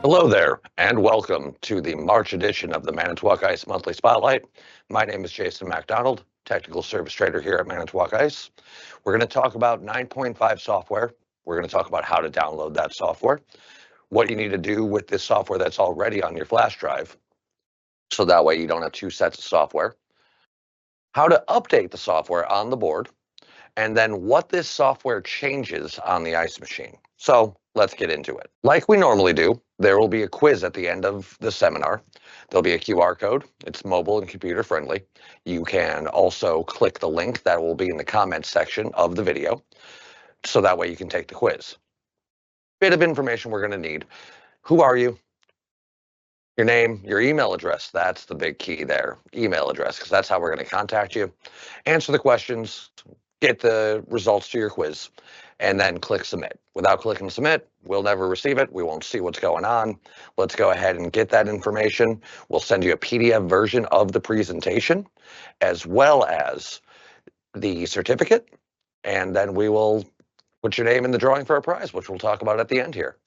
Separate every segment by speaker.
Speaker 1: Hello there, and welcome to the March edition of the Manitowoc Ice Monthly Spotlight. My name is Jason MacDonald, Technical Service Trader here at Manitowoc Ice. We're going to talk about 9.5 software. We're going to talk about how to download that software, what you need to do with this software that's already on your flash drive, so that way you don't have two sets of software, how to update the software on the board, and then what this software changes on the ice machine. So let's get into it. Like we normally do, there will be a quiz at the end of the seminar. There'll be a QR code. It's mobile and computer friendly. You can also click the link that will be in the comments section of the video, so that way you can take the quiz. Bit of information we're going to need. Who are you? Your name, your email address. That's the big key there. Email address, because that's how we're going to contact you. Answer the questions, get the results to your quiz, and then click submit. Without clicking submit, we'll never receive it. We won't see what's going on. Let's go ahead and get that information. We'll send you a PDF version of the presentation, as well as the certificate, and then we will put your name in the drawing for a prize, which we'll talk about at the end here.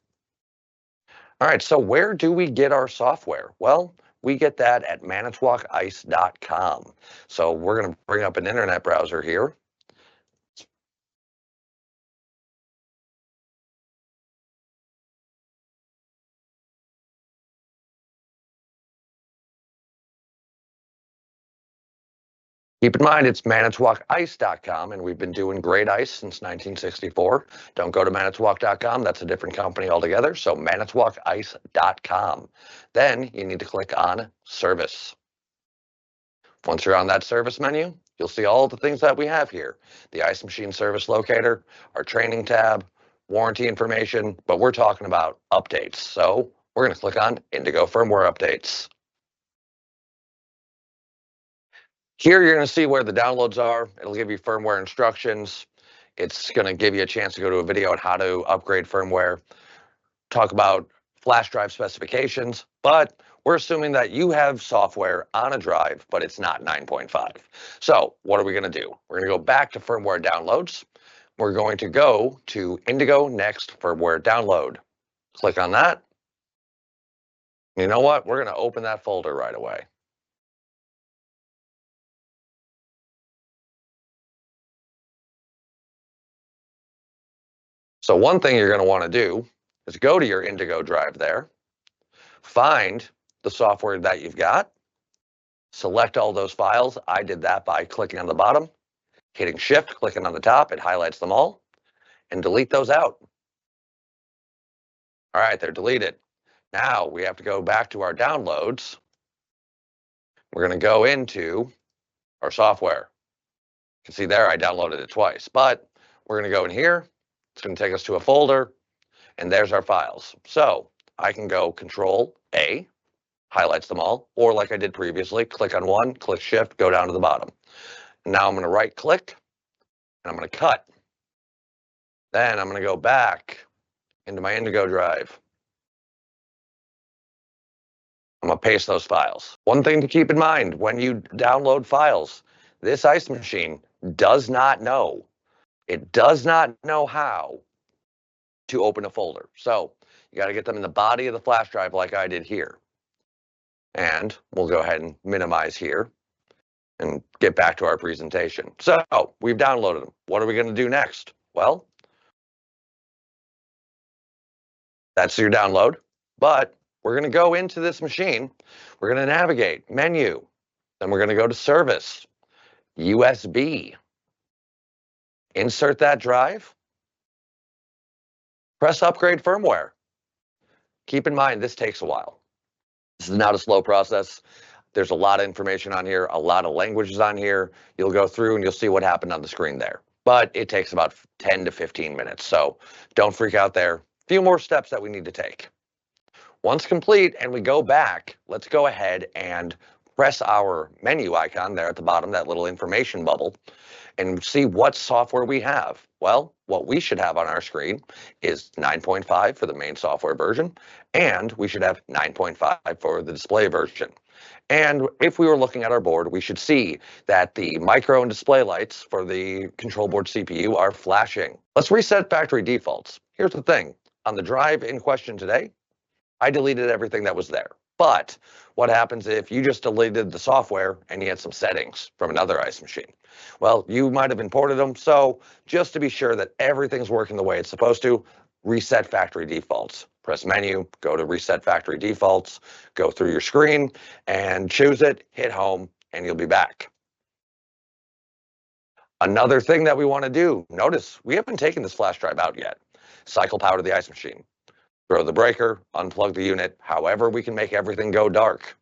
Speaker 1: All right, so where do we get our software? Well, we get that at manitowocice.com. So we're going to bring up an internet browser here. Keep in mind, it's manitowocice.com, and we've been doing great ice since 1964. Don't go to manitowoc.com. That's a different company altogether. So manitowocice.com. Then you need to click on Service. Once you're on that service menu, you'll see all the things that we have here. The ice machine service locator, our training tab, warranty information, but we're talking about updates. So we're going to click on Indigo Firmware Updates. Here you're going to see where the downloads are. It'll give you firmware instructions. It's going to give you a chance to go to a video on how to upgrade firmware, talk about flash drive specifications, but we're assuming that you have software on a drive, but it's not 9.5. So what are we going to do? We're going to go back to firmware downloads. We're going to go to Indigo Next Firmware Download. Click on that. You know what? We're going to open that folder right away. So one thing you're going to want to do is go to your Indigo drive there, find the software that you've got, select all those files. I did that by clicking on the bottom, hitting Shift, clicking on the top. It highlights them all, and delete those out. All right, they're deleted. Now we have to go back to our downloads. We're going to go into our software. You can see there I downloaded it twice, but we're going to go in here. It's going to take us to a folder, and there's our files. So I can go Control A, highlights them all, or like I did previously, click on one, click Shift, go down to the bottom. Now I'm going to right click, and I'm going to cut. Then I'm going to go back into my Indigo drive. I'm going to paste those files. One thing to keep in mind when you download files, this ice machine does not know. It does not know how to open a folder. So you got to get them in the body of the flash drive like I did here. And we'll go ahead and minimize here and get back to our presentation. So we've downloaded them. What are we going to do next? Well, that's your download, but we're going to go into this machine. We're going to navigate menu. Then we're going to go to service, USB. Insert that drive. Press upgrade firmware. Keep in mind, this takes a while. This is not a slow process. There's a lot of information on here, a lot of languages on here. You'll go through and you'll see what happened on the screen there. But it takes about 10 to 15 minutes. So don't freak out there. A few more steps that we need to take. Once complete and we go back, let's go ahead and press our menu icon there at the bottom, that little information bubble, and see what software we have. Well, what we should have on our screen is 9.5 for the main software version, and we should have 9.5 for the display version. And if we were looking at our board, we should see that the micro and display lights for the control board CPU are flashing. Let's reset factory defaults. Here's the thing. On the drive in question today, I deleted everything that was there. But what happens if you just deleted the software and you had some settings from another ice machine? Well, you might have imported them. So just to be sure that everything's working the way it's supposed to, reset factory defaults. Press menu, go to reset factory defaults, go through your screen and choose it, hit home, and you'll be back. Another thing that we want to do, notice we haven't taken this flash drive out yet. Cycle power to the ice machine. Throw the breaker, unplug the unit, however we can make everything go dark.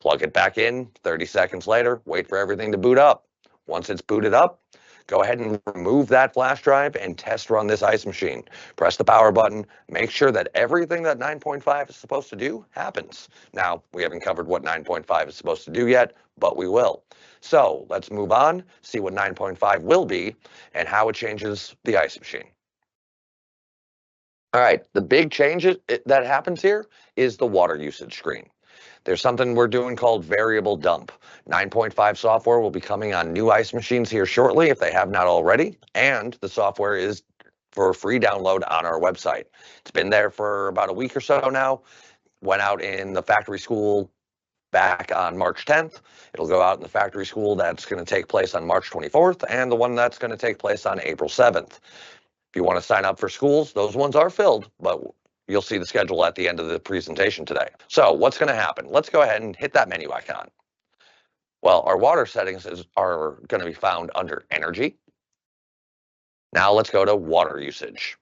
Speaker 1: Plug it back in, 30 seconds later, wait for everything to boot up. Once it's booted up, go ahead and remove that flash drive and test run this ice machine. Press the power button, make sure that everything that 9.5 is supposed to do happens. Now, we haven't covered what 9.5 is supposed to do yet, but we will. So let's move on, see what 9.5 will be and how it changes the ice machine. All right, the big change that happens here is the water usage screen. There's something we're doing called variable dump. 9.5 software will be coming on new ice machines here shortly if they have not already, and the software is for free download on our website. It's been there for about a week or so now. Went out in the factory school back on March 10th. It'll go out in the factory school that's going to take place on March 24th, and the one that's going to take place on April 7th. If you want to sign up for schools, those ones are filled, but you'll see the schedule at the end of the presentation today. So what's going to happen? Let's go ahead and hit that menu icon. Well, our water settings are going to be found under Energy. Now let's go to Water Usage.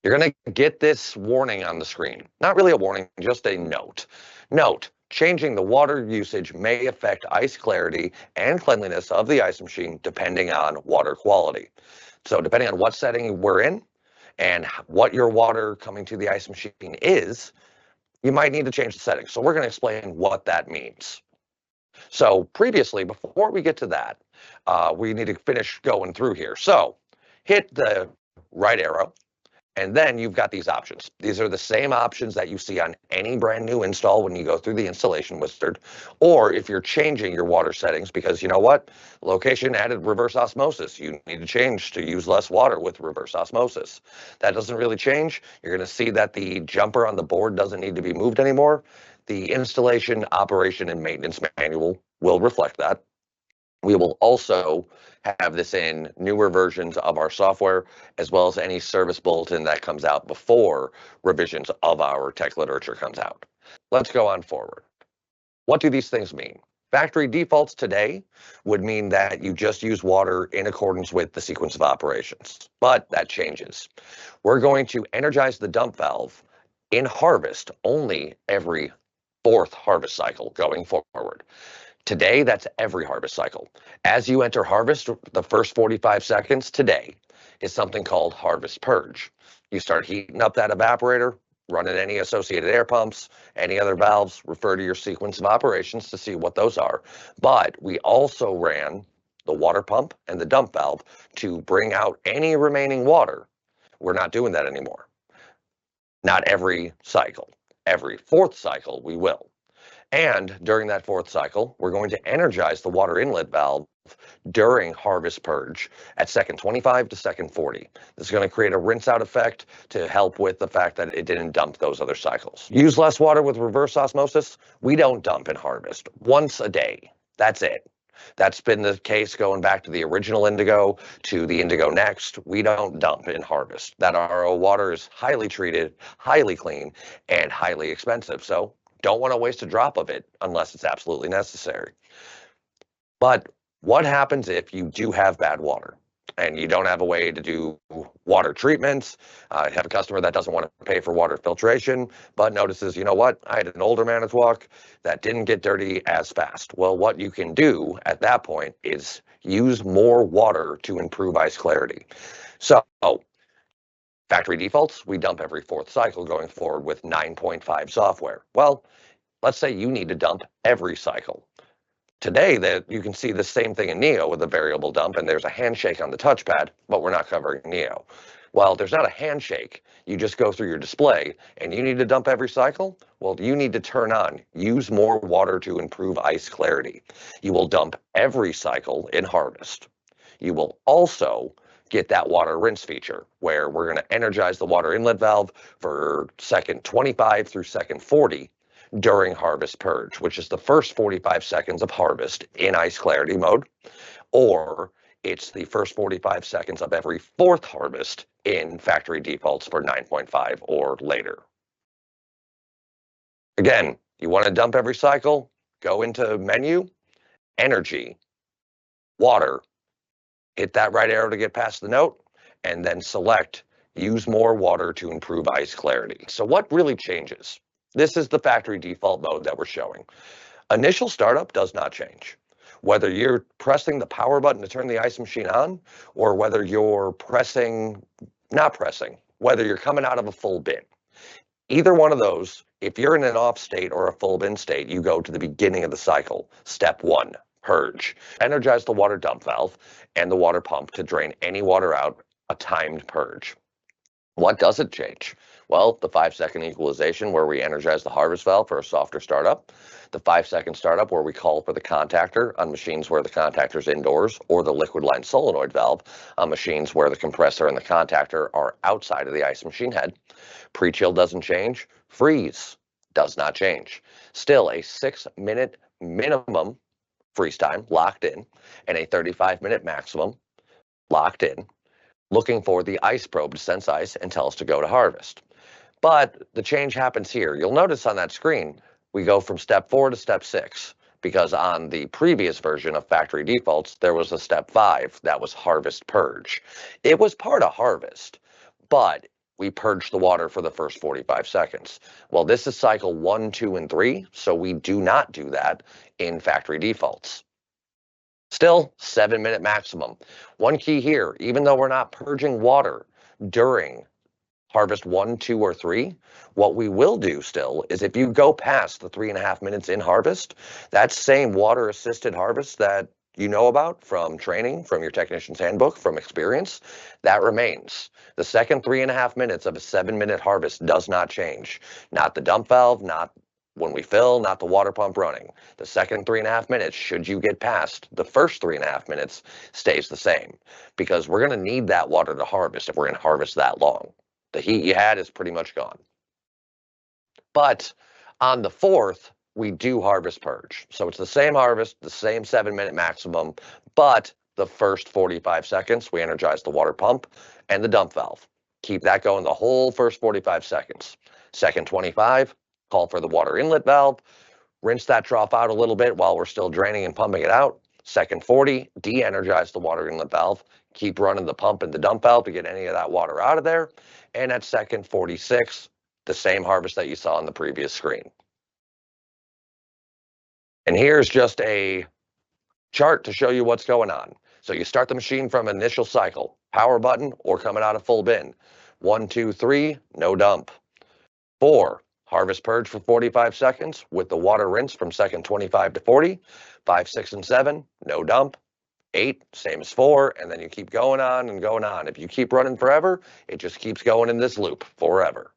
Speaker 1: You're going to get this warning on the screen. Not really a warning, just a note. Note, changing the water usage may affect ice clarity and cleanliness of the ice machine depending on water quality. So depending on what setting we're in and what your water coming to the ice machine is, you might need to change the settings. So we're going to explain what that means. So previously, before we get to that, we need to finish going through here. So hit the right arrow. And then you've got these options. These are the same options that you see on any brand new install when you go through the installation wizard, or if you're changing your water settings because you know what, location added reverse osmosis. You need to change to use less water with reverse osmosis. That doesn't really change. You're going to see that the jumper on the board doesn't need to be moved anymore. The installation, operation, and maintenance manual will reflect that. We will also have this in newer versions of our software, as well as any service bulletin that comes out before revisions of our tech literature comes out. Let's go on forward. What do these things mean? Factory defaults today would mean that you just use water in accordance with the sequence of operations, but that changes. We're going to energize the dump valve in harvest only every 4th harvest cycle going forward. Today, that's every harvest cycle. As you enter harvest, the first 45 seconds today is something called harvest purge. You start heating up that evaporator, running any associated air pumps, any other valves, refer to your sequence of operations to see what those are. But we also ran the water pump and the dump valve to bring out any remaining water. We're not doing that anymore. Not every cycle. Every 4th cycle, we will. And during that 4th cycle, we're going to energize the water inlet valve during harvest purge at second 25 to second 40. This is going to create a rinse out effect to help with the fact that it didn't dump those other cycles. Use less water with reverse osmosis. We don't dump in harvest. Once a day. That's it. That's been the case going back to the original Indigo to the Indigo Next. We don't dump in harvest. That RO water is highly treated, highly clean, and highly expensive. So don't want to waste a drop of it unless it's absolutely necessary. But what happens if you do have bad water and you don't have a way to do water treatments? Have a customer that doesn't want to pay for water filtration, but notices, you know what, I had an older Manitowoc that didn't get dirty as fast. Well, what you can do at that point is use more water to improve ice clarity. So factory defaults, we dump every 4th cycle going forward with 9.5 software. Well, let's say you need to dump every cycle. Today, that you can see the same thing in Neo with a variable dump, and there's a handshake on the touchpad, but we're not covering Neo. Well, there's not a handshake. You just go through your display, and you need to dump every cycle. Well, you need to turn on, use more water to improve ice clarity. You will dump every cycle in harvest. You will also get that water rinse feature, where we're going to energize the water inlet valve for second 25 through second 40 during harvest purge, which is the first 45 seconds of harvest in ice clarity mode, or it's the first 45 seconds of every fourth harvest in factory defaults for 9.5 or later. Again, you want to dump every cycle, go into menu, energy, water, hit that right arrow to get past the note, and then select use more water to improve ice clarity. So what really changes? This is the factory default mode that we're showing. Initial startup does not change. Whether you're pressing the power button to turn the ice machine on, or whether you're not pressing, whether you're coming out of a full bin. Either one of those, if you're in an off state or a full bin state, you go to the beginning of the cycle. Step 1, purge. Energize the water dump valve and the water pump to drain any water out, a timed purge. What doesn't change? Well, the 5-second equalization where we energize the harvest valve for a softer startup, the 5-second startup where we call for the contactor on machines where the contactor's indoors, or the liquid line solenoid valve on machines where the compressor and the contactor are outside of the ice machine head. Pre-chill doesn't change. Freeze does not change. Still a 6-minute minimum freeze time locked in and a 35-minute maximum locked in, looking for the ice probe to sense ice and tell us to go to harvest. But the change happens here. You'll notice on that screen, we go from step 4 to step 6, because on the previous version of factory defaults, there was a step 5 that was harvest purge. It was part of harvest, but we purged the water for the first 45 seconds. Well, this is cycle 1, 2, and 3, so we do not do that in factory defaults. Still, 7-minute maximum. One key here, even though we're not purging water during harvest 1, 2, or 3, what we will do still is if you go past the 3.5 minutes in harvest, that same water-assisted harvest that you know about from training, from your technician's handbook, from experience, that remains. The second 3.5 minutes of a 7-minute harvest does not change. Not the dump valve, not when we fill, not the water pump running. The second 3.5 minutes, should you get past the first 3.5 minutes, stays the same, because we're going to need that water to harvest if we're going to harvest that long. The heat you had is pretty much gone. But on the 4th, we do harvest purge. So it's the same harvest, the same 7-minute maximum, but the first 45 seconds, we energize the water pump and the dump valve. Keep that going the whole first 45 seconds. Second 25, call for the water inlet valve, rinse that trough out a little bit while we're still draining and pumping it out. Second 40, de-energize the water inlet valve, keep running the pump and the dump valve to get any of that water out of there. And at second 46, the same harvest that you saw on the previous screen. And here's just a chart to show you what's going on. So you start the machine from initial cycle, power button or coming out of full bin. 1, 2, 3, no dump. 4, harvest purge for 45 seconds with the water rinse from second 25 to 40. 5, 6, and 7, no dump. 8, same as 4, and then you keep going on and going on. If you keep running forever, it just keeps going in this loop forever.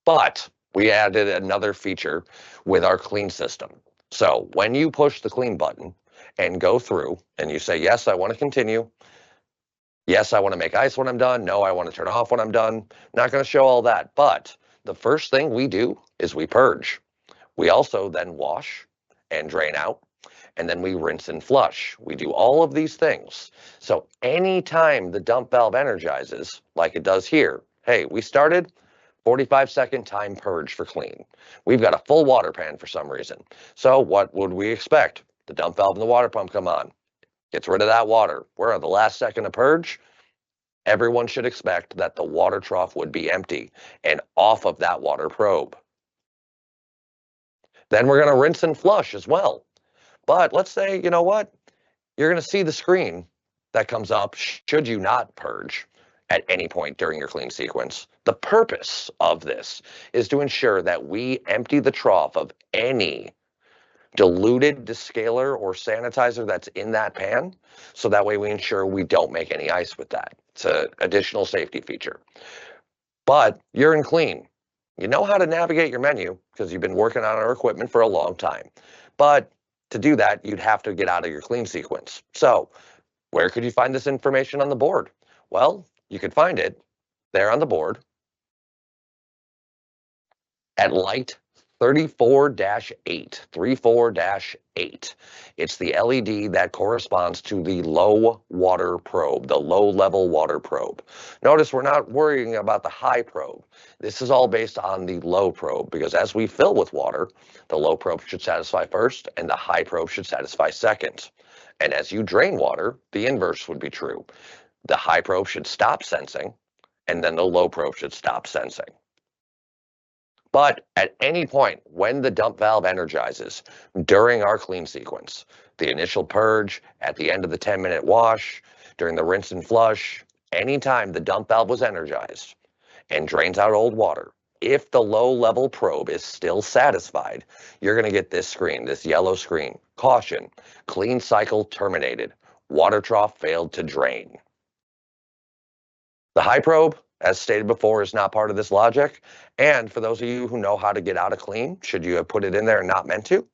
Speaker 1: But we added another feature with our clean system. So when you push the clean button and go through and you say, yes, I want to continue. Yes, I want to make ice when I'm done. No, I want to turn off when I'm done. Not going to show all that. But the first thing we do is we purge. We also then wash and drain out. And then we rinse and flush. We do all of these things. So anytime the dump valve energizes, like it does here, hey, we started 45-second time purge for clean. We've got a full water pan for some reason. So what would we expect? The dump valve and the water pump come on. Gets rid of that water. We're on the last second of purge. Everyone should expect that the water trough would be empty and off of that water probe. Then we're going to rinse and flush as well. But let's say, you know what? You're going to see the screen that comes up should you not purge at any point during your clean sequence. The purpose of this is to ensure that we empty the trough of any diluted descaler or sanitizer that's in that pan, so that way we ensure we don't make any ice with that. It's an additional safety feature. But you're in clean. You know how to navigate your menu because you've been working on our equipment for a long time. But to do that, you'd have to get out of your clean sequence. So Where could you find this information on the board? Well, you could find it there on the board at light 34-8, 34-8. It's the LED that corresponds to the low water probe, the low level water probe. Notice we're not worrying about the high probe. This is all based on the low probe because as we fill with water, the low probe should satisfy first and the high probe should satisfy second. And as you drain water, the inverse would be true. The high probe should stop sensing and then the low probe should stop sensing. But at any point when the dump valve energizes during our clean sequence, the initial purge, at the end of the 10-minute wash, during the rinse and flush, anytime the dump valve was energized and drains out old water, if the low level probe is still satisfied, you're going to get this screen, this yellow screen. Caution, clean cycle terminated. Water trough failed to drain. The high probe, as stated before, is not part of this logic. And for those of you who know how to get out of clean, should you have put it in there and not meant to,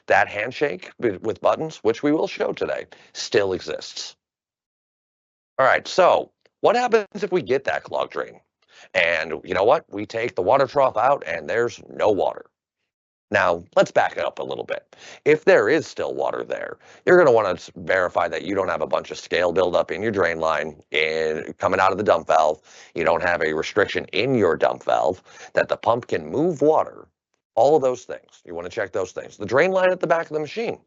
Speaker 1: that handshake with buttons, which we will show today, still exists. All right, so what happens if we get that clog drain? And you know what? We take the water trough out and there's no water. Now, let's back it up a little bit. If there is still water there, you're going to want to verify that you don't have a bunch of scale buildup in your drain line coming out of the dump valve. You don't have a restriction in your dump valve, that the pump can move water. All of those things. You want to check those things. The drain line at the back of the machine,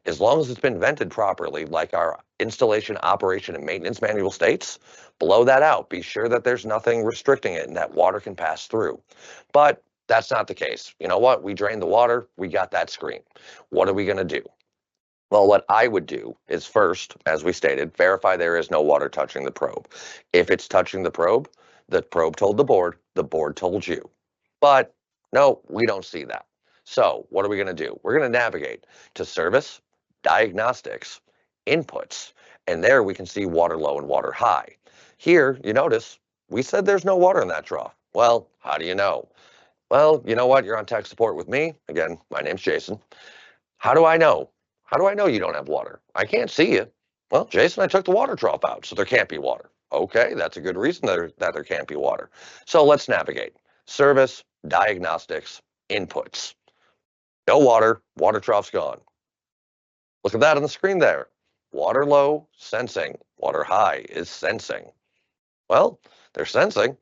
Speaker 1: as long as it's been vented properly, like our installation, operation, and maintenance manual states, blow that out. Be sure that there's nothing restricting it and that water can pass through. But that's not the case. You know what? We drained the water. We got that screen. What are we going to do? Well, what I would do is first, as we stated, verify there is no water touching the probe. If it's touching the probe told the board told you. But no, we don't see that. So what are we going to do? We're going to navigate to Service, Diagnostics, Inputs, and there we can see water low and water high. Here, you notice, we said there's no water in that trough. Well, how do you know? Well, you know what? You're on tech support with me. Again, my name's Jason. How do I know? How do I know you don't have water? I can't see you. Well, Jason, I took the water trough out, so there can't be water. Okay, that's a good reason that there can't be water. So let's navigate. Service, Diagnostics, Inputs. No water, water trough's gone. Look at that on the screen there. Water low, sensing. Water high is sensing. Well, they're sensing.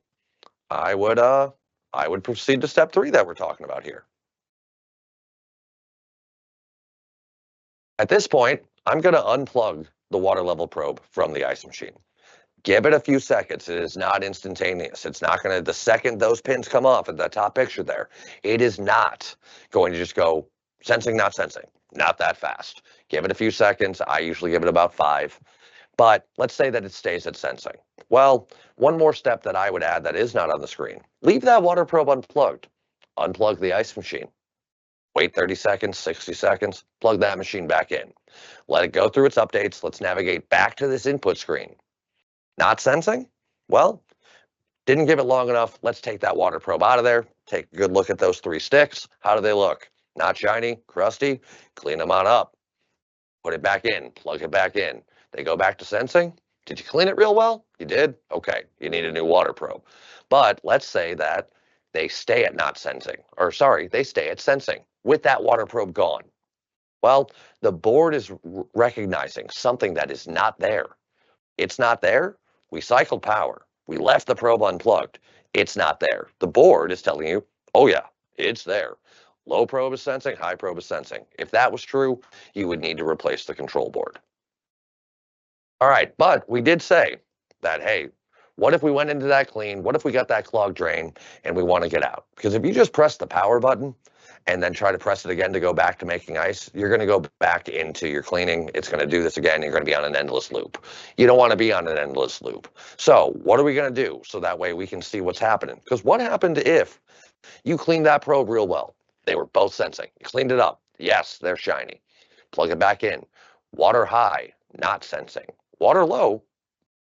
Speaker 1: I would proceed to step 3 that we're talking about here. At this point, I'm going to unplug the water level probe from the ice machine. Give it a few seconds. It is not instantaneous. It's not going to, the second those pins come off at the top picture there, it is not going to just go sensing, not sensing. Not that fast. Give it a few seconds. I usually give it about 5. But let's say that it stays at sensing. Well, one more step that I would add that is not on the screen. Leave that water probe unplugged. Unplug the ice machine. Wait 30 seconds, 60 seconds, plug that machine back in. Let it go through its updates. Let's navigate back to this input screen. Not sensing? Well, didn't give it long enough. Let's take that water probe out of there. Take a good look at those 3 sticks. How do they look? Not shiny, crusty? Clean them on up. Put it back in, plug it back in. They go back to sensing. Did you clean it real well? You did? Okay, you need a new water probe. But let's say that they stay at not sensing, or sorry, they stay at sensing with that water probe gone. Well, the board is recognizing something that is not there. It's not there. We cycled power. We left the probe unplugged. It's not there. The board is telling you, oh yeah, it's there. Low probe is sensing, high probe is sensing. If that was true, you would need to replace the control board. All right, but we did say that, hey, what if we went into that clean? What if we got that clogged drain and we want to get out? Because if you just press the power button and then try to press it again to go back to making ice, you're going to go back into your cleaning. It's going to do this again. You're going to be on an endless loop. You don't want to be on an endless loop. So what are we going to do so that way we can see what's happening? Because what happened if you cleaned that probe real well? They were both sensing. You cleaned it up. Yes, they're shiny. Plug it back in. Water high, not sensing. Water low,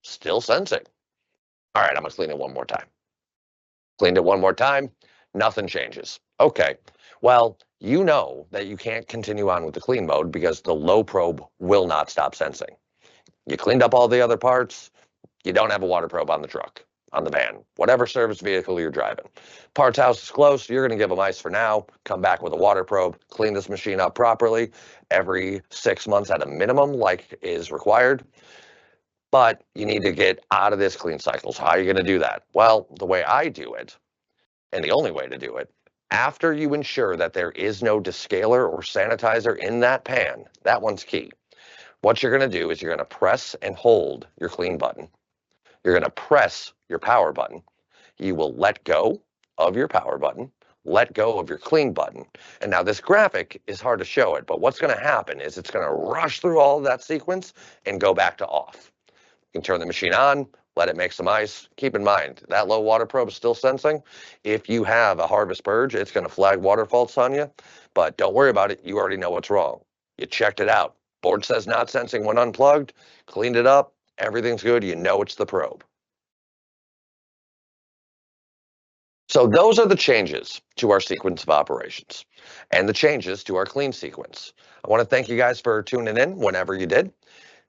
Speaker 1: still sensing. All right, I'm going to clean it one more time. Cleaned it one more time. Nothing changes. Okay. Well, you know that you can't continue on with the clean mode because the low probe will not stop sensing. You cleaned up all the other parts, you don't have a water probe on the truck, on the van, whatever service vehicle you're driving. Parts house is close, you're going to give them ice for now, come back with a water probe, clean this machine up properly every 6 months at a minimum, like is required. But you need to get out of this clean cycle. So how are you going to do that? Well, the way I do it, and the only way to do it, after you ensure that there is no descaler or sanitizer in that pan, that one's key. What you're going to do is you're going to press and hold your clean button. You're going to press your power button. You will let go of your power button, let go of your clean button. And now this graphic is hard to show it, but what's going to happen is it's going to rush through all of that sequence and go back to off. You can turn the machine on, let it make some ice. Keep in mind, that low water probe is still sensing. If you have a harvest purge, it's going to flag water faults on you, but don't worry about it. You already know what's wrong. You checked it out. Board says not sensing when unplugged, cleaned it up, everything's good. You know it's the probe. So those are the changes to our sequence of operations and the changes to our clean sequence. I want to thank you guys for tuning in whenever you did.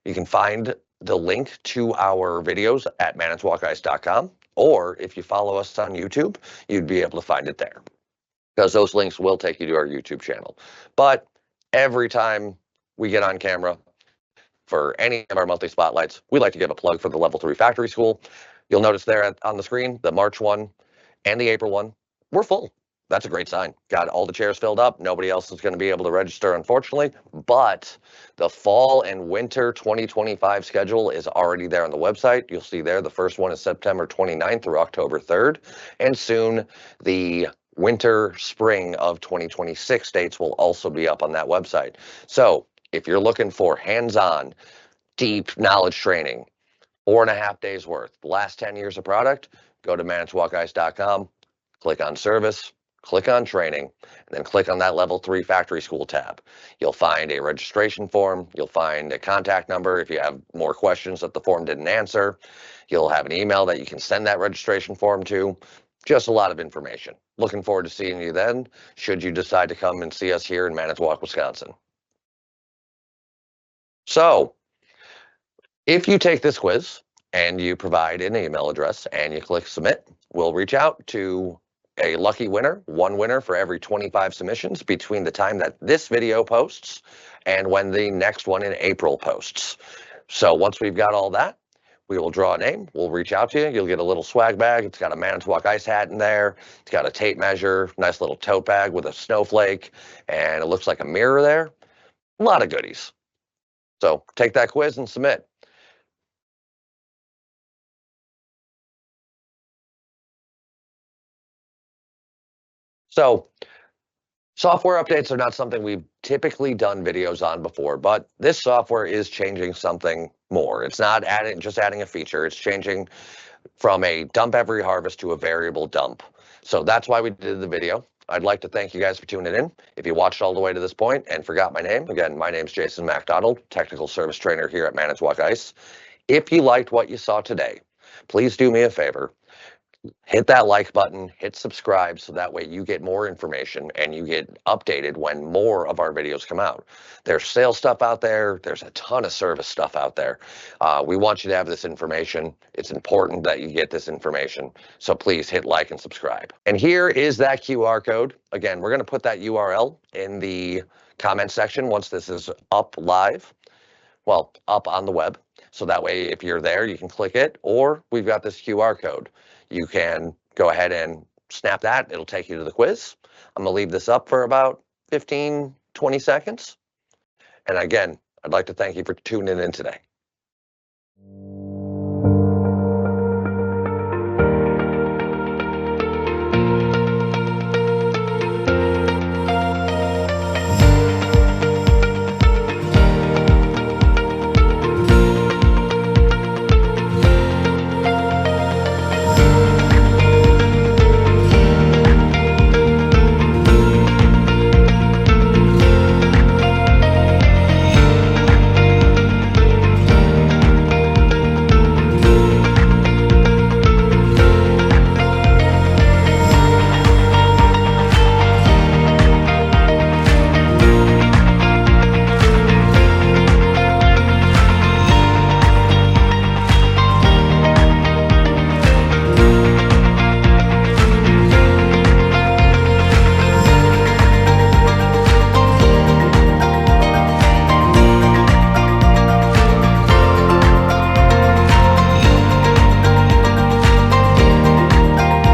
Speaker 1: You can find the link to our videos at manitowocice.com, or if you follow us on YouTube, you'd be able to find it there, because those links will take you to our YouTube channel. But every time we get on camera for any of our monthly spotlights, we like to give a plug for the Level 3 Factory School. You'll notice there on the screen, the March one and the April one, we're full. That's a great sign. Got all the chairs filled up. Nobody else is going to be able to register, unfortunately. But the fall and winter 2025 schedule is already there on the website. You'll see there the first one is September 29th through October 3rd. And soon the winter spring of 2026 dates will also be up on that website. So if you're looking for hands-on, deep knowledge training, 4.5 days worth, the last 10 years of product, go to manitowocice.com, click on service, click on training, and then click on that Level 3 Factory School tab. You'll find a registration form. You'll find a contact number if you have more questions that the form didn't answer. You'll have an email that you can send that registration form to. Just a lot of information. Looking forward to seeing you then, should you decide to come and see us here in Manitowoc, Wisconsin. So, if you take this quiz and you provide an email address and you click submit, we'll reach out to a lucky winner, one winner for every 25 submissions between the time that this video posts and when the next one in April posts. So once we've got all that, we will draw a name. We'll reach out to you. You'll get a little swag bag. It's got a Manitowoc Ice hat in there. It's got a tape measure, nice little tote bag with a snowflake, and it looks like a mirror there. A lot of goodies. So take that quiz and submit. So software updates are not something we've typically done videos on before, but this software is changing something more. It's not just adding a feature. It's changing from a dump every harvest to a variable dump. So that's why we did the video. I'd like to thank you guys for tuning in. If you watched all the way to this point and forgot my name, again, my name's Jason MacDonald, Technical Service Trainer here at Manitowoc Ice. If you liked what you saw today, please do me a favor. Hit that like button, hit subscribe, so that way you get more information and you get updated when more of our videos come out. There's sales stuff out there. There's a ton of service stuff out there. We want you to have this information. It's important that you get this information. So please hit like and subscribe. And here is that QR code. Again, we're going to put that URL in the comment section once this is up live. Well, up on the web. So that way, if you're there, you can click it, or we've got this QR code. You can go ahead and snap that. It'll take you to the quiz. I'm going to leave this up for about 15, 20 seconds. And again, I'd like to thank you for tuning in today.